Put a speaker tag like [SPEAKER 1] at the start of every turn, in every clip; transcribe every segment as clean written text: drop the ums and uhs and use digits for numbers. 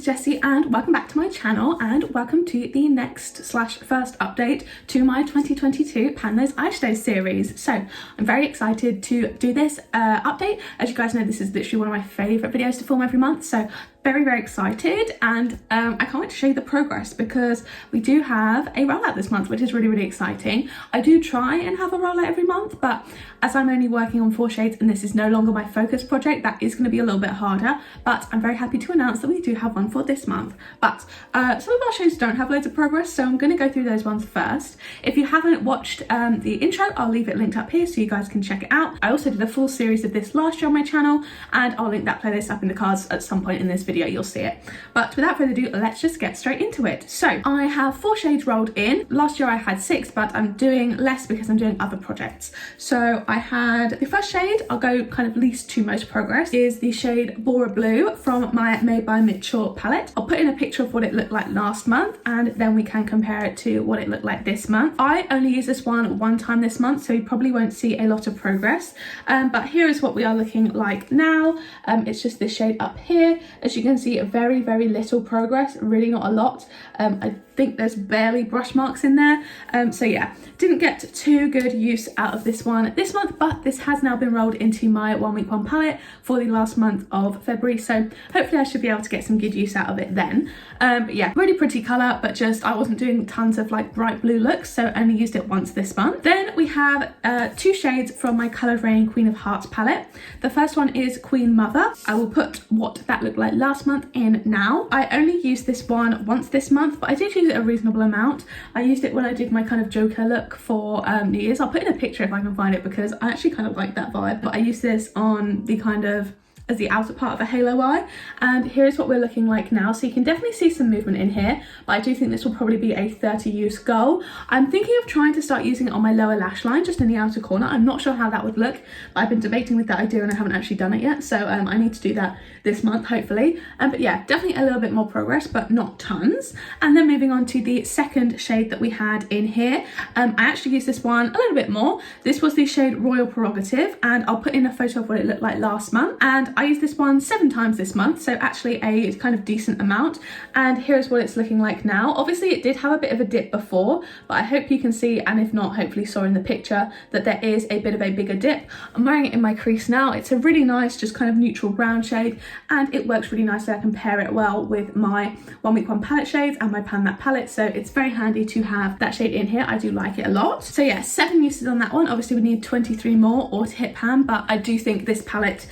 [SPEAKER 1] name's Jessie and welcome back to my channel and welcome to the next/first update to my 2022 Pan Those Eyeshadows series. So I'm very excited to do this update. As you guys know, this is literally one of my favourite videos to film every month, so very excited, and I can't wait to show you the progress because we do have a rollout this month, which is really exciting. I do try and have a rollout every month, but as I'm only working on 4 shades and this is no longer my focus project, that is going to be a little bit harder, but I'm very happy to announce that we do have one for this month. But some of our shades don't have loads of progress, so I'm going to go through those ones first. If you haven't watched the intro, I'll leave it linked up here so you guys can check it out. I also did a full series of this last year on my channel, and I'll link that playlist up in the cards at some point in this video. You'll see it. But without further ado, let's just get straight into it. So I have 4 shades rolled in. Last year I had 6, but I'm doing less because I'm doing other projects. So I had the first shade, I'll go kind of least to most progress, is the shade Bora Blue from my Made by Mitchell palette. I'll put in a picture of what it looked like last month and then we can compare it to what it looked like this month. I only used this one time this month, so you probably won't see a lot of progress, but here is what we are looking like now. It's just this shade up here. As you can see, very little progress, really not a lot. I think there's barely brush marks in there, so yeah, didn't get too good use out of this one this month, but this has now been rolled into my 1 week 1 palette for the last month of February, so hopefully I should be able to get some good use out of it then. But yeah, really pretty colour, but just I wasn't doing tons of like bright blue looks, so only used it once this month. Then we have 2 shades from my Coloured Rain Queen of Hearts palette. The first one is Queen Mother. I will put what that looked like last month in now. I only used this one once this month, but I did use it a reasonable amount. I used it when I did my kind of Joker look for New Year's. I'll put in a picture if I can find it because I actually kind of like that vibe. But I used this on the kind of as the outer part of a halo eye, and here's what we're looking like now. So you can definitely see some movement in here, but I do think this will probably be a 30 use goal. I'm thinking of trying to start using it on my lower lash line, just in the outer corner. I'm not sure how that would look, but I've been debating with that idea and I haven't actually done it yet, so I need to do that this month hopefully. But yeah, definitely a little bit more progress, but not tons. And then moving on to the second shade that we had in here, I actually used this one a little bit more. This was the shade Royal Prerogative, and I'll put in a photo of what it looked like last month, and I used this one 7 times this month, so actually a kind of decent amount. And here's what it's looking like now. Obviously it did have a bit of a dip before, but I hope you can see, and if not, hopefully saw in the picture, that there is a bit of a bigger dip. I'm wearing it in my crease now. It's a really nice, just kind of neutral brown shade, and it works really nicely. I can pair it well with my 1 week 1 palette shades and my Pan That palette, so it's very handy to have that shade in here. I do like it a lot. So yeah, 7 uses on that one. Obviously we need 23 more or to hit pan, but I do think this palette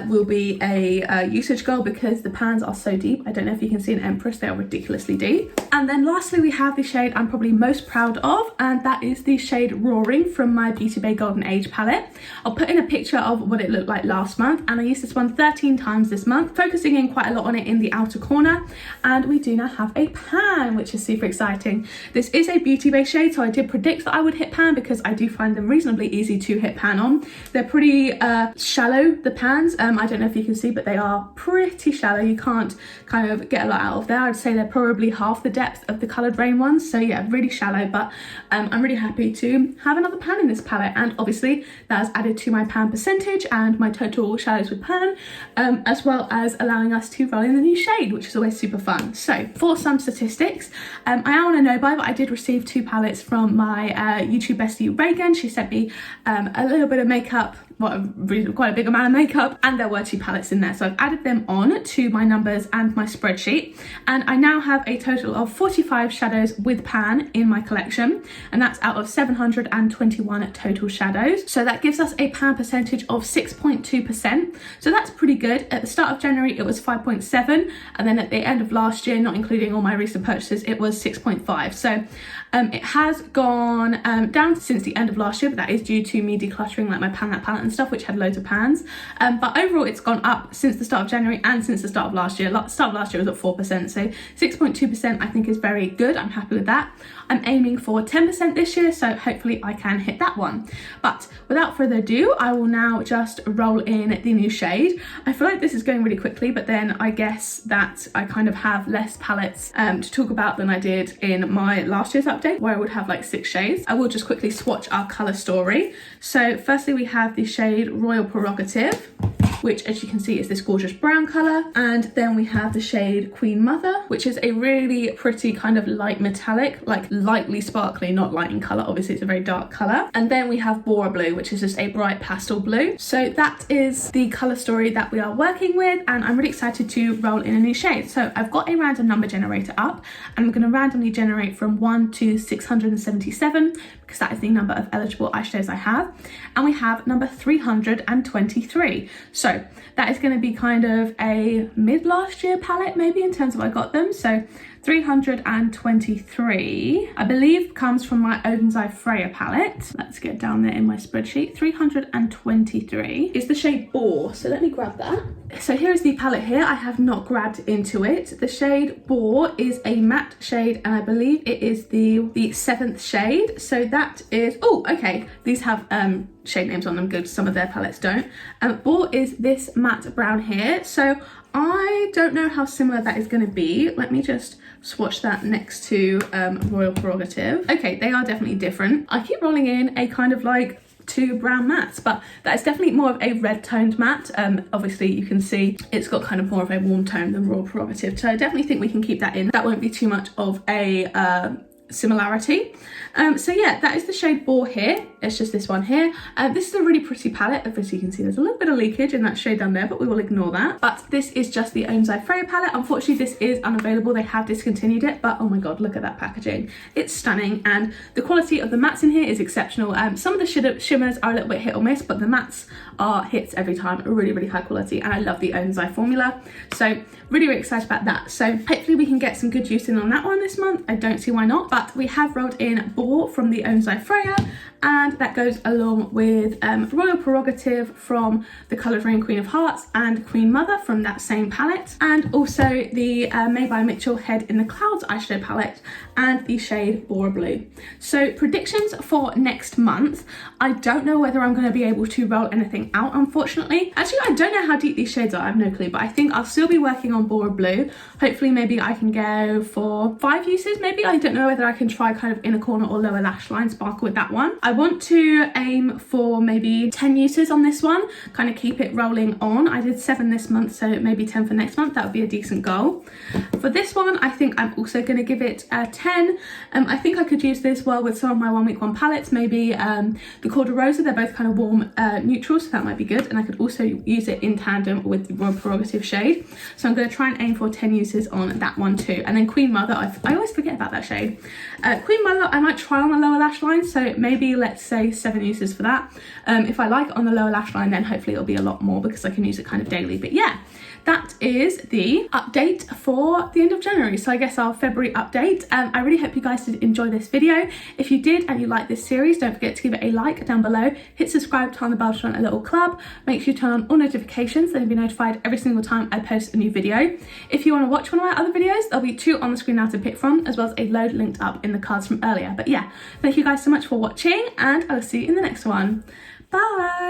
[SPEAKER 1] will be a usage goal because the pans are so deep. I don't know if you can see an Empress, they are ridiculously deep. And then lastly we have the shade I'm probably most proud of, and that is the shade Roaring from my Beauty Bay Golden Age palette. I'll put in a picture of what it looked like last month, and I used this one 13 times this month, focusing in quite a lot on it in the outer corner. And we do now have a pan, which is super exciting. This is a Beauty Bay shade, so I did predict that I would hit pan because I do find them reasonably easy to hit pan on. They're pretty shallow, the pans. I don't know if you can see, but they are pretty shallow. You can't kind of get a lot out of there. I'd say they're probably half the depth of the Coloured Rain ones, so yeah, really shallow, but I'm really happy to have another pan in this palette, and obviously that has added to my pan percentage and my total shadows with pan, as well as allowing us to roll in the new shade, which is always super fun. So for some statistics, I am on a no buy, but I did receive 2 palettes from my YouTube bestie Reagan. She sent me a little bit of makeup, quite a big amount of makeup, and there were 2 palettes in there, so I've added them on to my numbers and my spreadsheet, and I now have a total of 45 shadows with pan in my collection, and that's out of 721 total shadows. So that gives us a pan percentage of 6.2%, so that's pretty good. At the start of January it was 5.7, and then at the end of last year, not including all my recent purchases, it was 6.5. so it has gone down since the end of last year, but that is due to me decluttering like my Pan That palette and stuff, which had loads of pans, but overall it's gone up since the start of January and since the start of last year. Start of last year was at 4%, so 6.2% I think is very good. I'm happy with that. I'm aiming for 10% this year, so hopefully I can hit that one. But without further ado, I will now just roll in the new shade. I feel like this is going really quickly, but then I guess that I kind of have less palettes to talk about than I did in my last year's update, where I would have like 6 shades. I will just quickly swatch our colour story. So firstly we have the shade Royal Prerogative. which as you can see is this gorgeous brown colour. And then we have the shade Queen Mother, which is a really pretty kind of light metallic, like lightly sparkly, not light in colour, obviously it's a very dark colour. And then we have Bora Blue, which is just a bright pastel blue. So that is the colour story that we are working with, and I'm really excited to roll in a new shade. So I've got a random number generator up, and I'm going to randomly generate from 1 to 677 because that is the number of eligible eyeshadows I have, and we have number 323. So that is going to be kind of a mid last year palette maybe in terms of I got them. So 323 I believe comes from my Oden's Eye Freya palette. Let's get down there in my spreadsheet. 323 is the shade Bore, so let me grab that. So here is the palette here. I have not grabbed into it. The shade Bore is a matte shade, and I believe it is the 7th shade. So that is, oh okay, these have shade names on them, good, some of their palettes don't. Bore is this matte brown here, so I don't know how similar that is going to be. Let me just swatch that next to Royal Prerogative. Okay, they are definitely different. I keep rolling in a kind of like 2 brown mattes, but that is definitely more of a red toned matte. Obviously you can see it's got kind of more of a warm tone than Royal Prerogative, so I definitely think we can keep that in. That won't be too much of a similarity. So yeah, that is the shade Bore here. It's just this one here. This is a really pretty palette. Obviously you can see there's a little bit of leakage in that shade down there, but we will ignore that. But this is just the Oden's Eye Freya palette. Unfortunately this is unavailable, they have discontinued it, but oh my god, look at that packaging. It's stunning, and the quality of the mattes in here is exceptional. Some of the shimmers are a little bit hit or miss, but the mattes are hits every time. Really high quality, and I love the Oden's Eye formula, so really excited about that. So hopefully we can get some good use in on that one this month. I don't see why not. But we have rolled in Bore from the Oden's Eye Freya, and that goes along with Royal Prerogative from the Colouring Queen of Hearts and Queen Mother from that same palette, and also the Made by Mitchell Head in the Clouds eyeshadow palette and the shade Bora Blue. So predictions for next month, I don't know whether I'm going to be able to roll anything out, unfortunately. Actually, I don't know how deep these shades are, I have no clue, but I think I'll still be working on Bora Blue. Hopefully maybe I can go for 5 uses maybe. I don't know whether I can try kind of inner corner or lower lash line sparkle with that one. I want to aim for maybe 10 uses on this one, kind of keep it rolling on. I did 7 this month, so maybe 10 for next month. That would be a decent goal. For this one, I think I'm also going to give it 10. I think I could use this well with some of my 1 week 1 palettes, maybe the Corda Rosa. They're both kind of warm neutral, so that might be good, and I could also use it in tandem with the Royal Prerogative shade. So I'm going to try and aim for 10 uses on that one too. And then Queen Mother, I always forget about that shade. Queen Mother I might try on the lower lash line, so maybe let's say 7 uses for that. If I like it on the lower lash line, then hopefully it'll be a lot more because I can use it kind of daily. But yeah, that is the update for the end of January. So I guess our February update. I really hope you guys did enjoy this video. If you did and you like this series, don't forget to give it a like down below. Hit subscribe, turn on the bell to join a little club. Make sure you turn on all notifications, then you'll be notified every single time I post a new video. If you want to watch one of my other videos, there'll be 2 on the screen now to pick from, as well as a load linked up in the cards from earlier. But yeah, thank you guys so much for watching, and I'll see you in the next one. Bye!